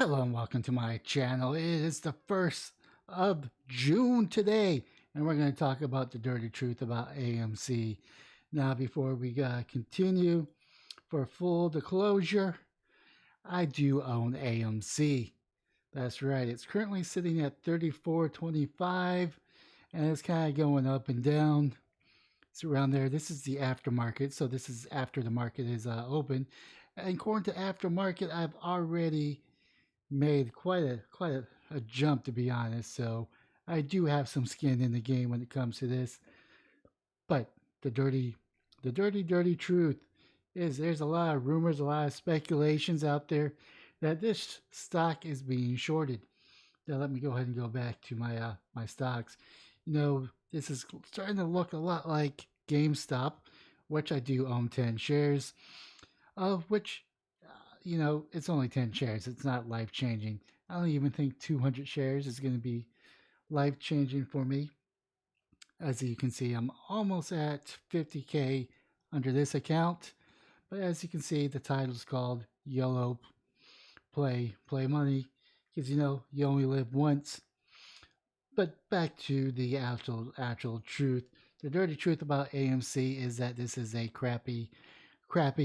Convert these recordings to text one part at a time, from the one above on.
Hello and welcome to my channel. It is the 1st of June today, and we're going to talk about the dirty truth about AMC. Now, before we continue, for full disclosure, I do own AMC. That's right, it's currently sitting at 34.25, and it's kind of going up and down. It's around there. This is the aftermarket, so this is after the market is open. And according to aftermarket, I've already made quite a jump, to be honest. So I do have some skin in the game when it comes to this. But the dirty truth is there's a lot of rumors, a lot of speculations out there that this stock is being shorted. Now let me go ahead and go back to my stocks. This is starting to look a lot like GameStop, which I do own 10 shares, of which it's only 10 shares. It's not life changing. I don't even think 200 shares is going to be life changing for me. As you can see, I'm almost at 50K under this account. But as you can see, the title is called YOLO Play Money, because you only live once. But back to the actual truth. The dirty truth about AMC is that this is a crappy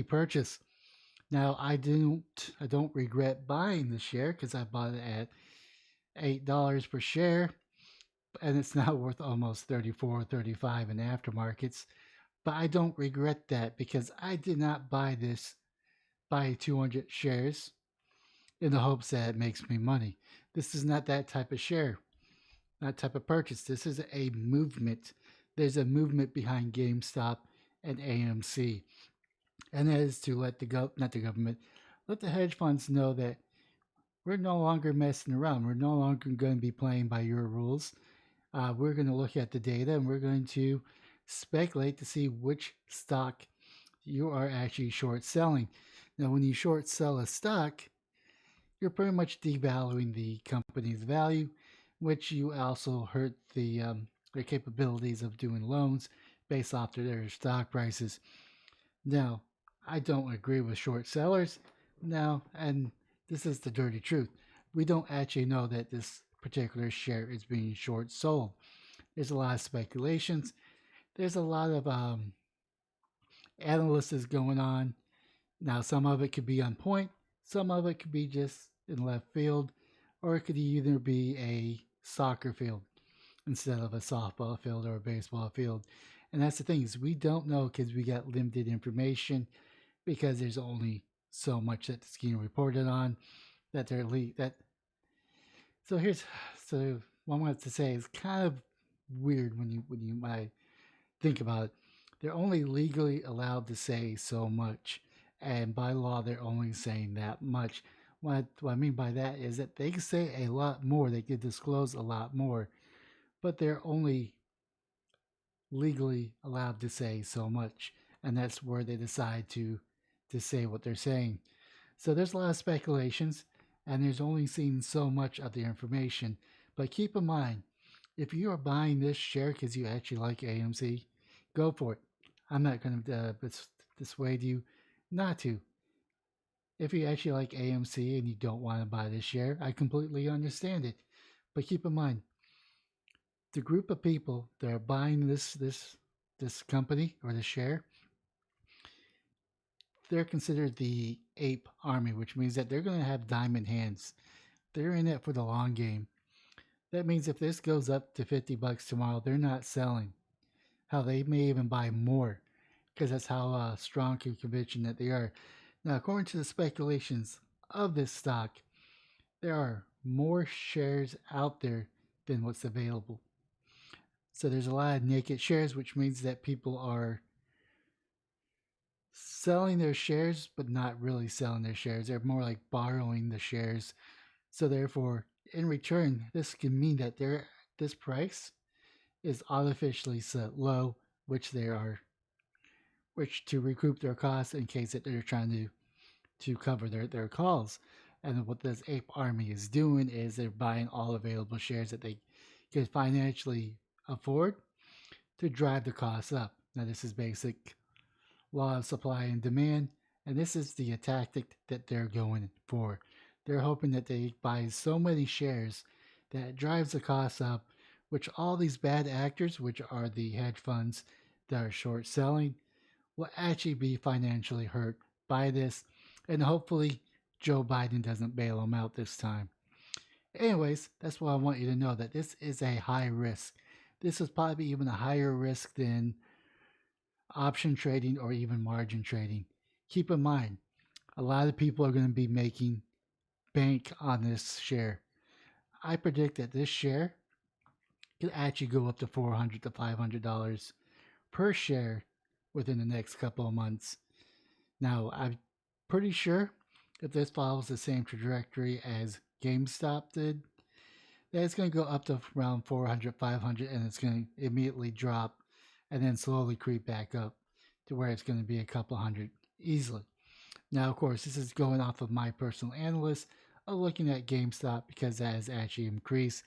purchase. Now I don't regret buying the share because I bought it at $8 per share, and it's now worth almost 34, 35 in aftermarkets. But I don't regret that because I did not buy 200 shares in the hopes that it makes me money. This is not that type of share, that type of purchase. This is a movement. There's a movement behind GameStop and AMC. And that is to let not the government, let the hedge funds know that we're no longer messing around. We're no longer going to be playing by your rules. We're going to look at the data and we're going to speculate to see which stock you are actually short selling. Now, when you short sell a stock, you're pretty much devaluing the company's value, which you also hurt their capabilities of doing loans based off their stock prices. Now, I don't agree with short sellers. Now, and this is the dirty truth. We don't actually know that this particular share is being short sold. There's a lot of speculations. There's a lot of analysis going on. Now, some of it could be on point. Some of it could be just in left field. Or it could either be a soccer field instead of a softball field or a baseball field. And that's the thing, is we don't know because we got limited information, because there's only so much that's getting reported on that they're that. So what I wanted to say is kind of weird when you might think about it. They're only legally allowed to say so much, and by law they're only saying that much. What I mean by that is that they can say a lot more, they could disclose a lot more, but they're only legally allowed to say so much, and that's where they decide to say what they're saying. So there's a lot of speculations, and there's only seen so much of the information. But keep in mind, if you are buying this share because you actually like AMC, go for it. I'm not going to dissuade you not to. If you actually like AMC and you don't want to buy this share, I completely understand it. But keep in mind, the group of people that are buying this company or the share, they're considered the ape army, which means that they're going to have diamond hands. They're in it for the long game. That means if this goes up to $50 tomorrow, they're not selling. Hell, they may even buy more, because that's how strong conviction that they are. Now, according to the speculations of this stock, there are more shares out there than what's available. So there's a lot of naked shares, which means that people are selling their shares, but not really selling their shares. They're more like borrowing the shares. So therefore, in return, this can mean that this price is artificially set low, which to recoup their costs in case that they're trying to cover their calls. And what this ape army is doing is they're buying all available shares that they can financially afford to drive the costs up. Now, this is basic law of supply and demand, and this is the tactic that they're going for. They're hoping that they buy so many shares that it drives the cost up, which all these bad actors, which are the hedge funds that are short selling, will actually be financially hurt by this. And hopefully, Joe Biden doesn't bail them out this time. Anyways, that's what I want you to know, that this is a high risk. This is probably even a higher risk than option trading or even margin trading. Keep in mind, a lot of people are going to be making bank on this share. I predict that this share could actually go up to $400 to $500 per share within the next couple of months. Now, I'm pretty sure if this follows the same trajectory as GameStop did, that it's going to go up to around 400, 500, and it's going to immediately drop and then slowly creep back up to where it's going to be a couple hundred easily. Now, of course, this is going off of my personal analyst looking at GameStop because that has actually increased.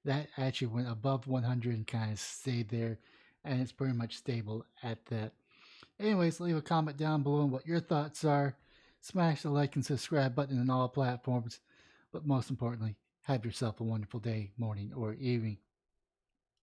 That actually went above 100 and kind of stayed there, and it's pretty much stable at that. Anyways, leave a comment down below on what your thoughts are. Smash the like and subscribe button on all platforms. But most importantly, have yourself a wonderful day, morning, or evening.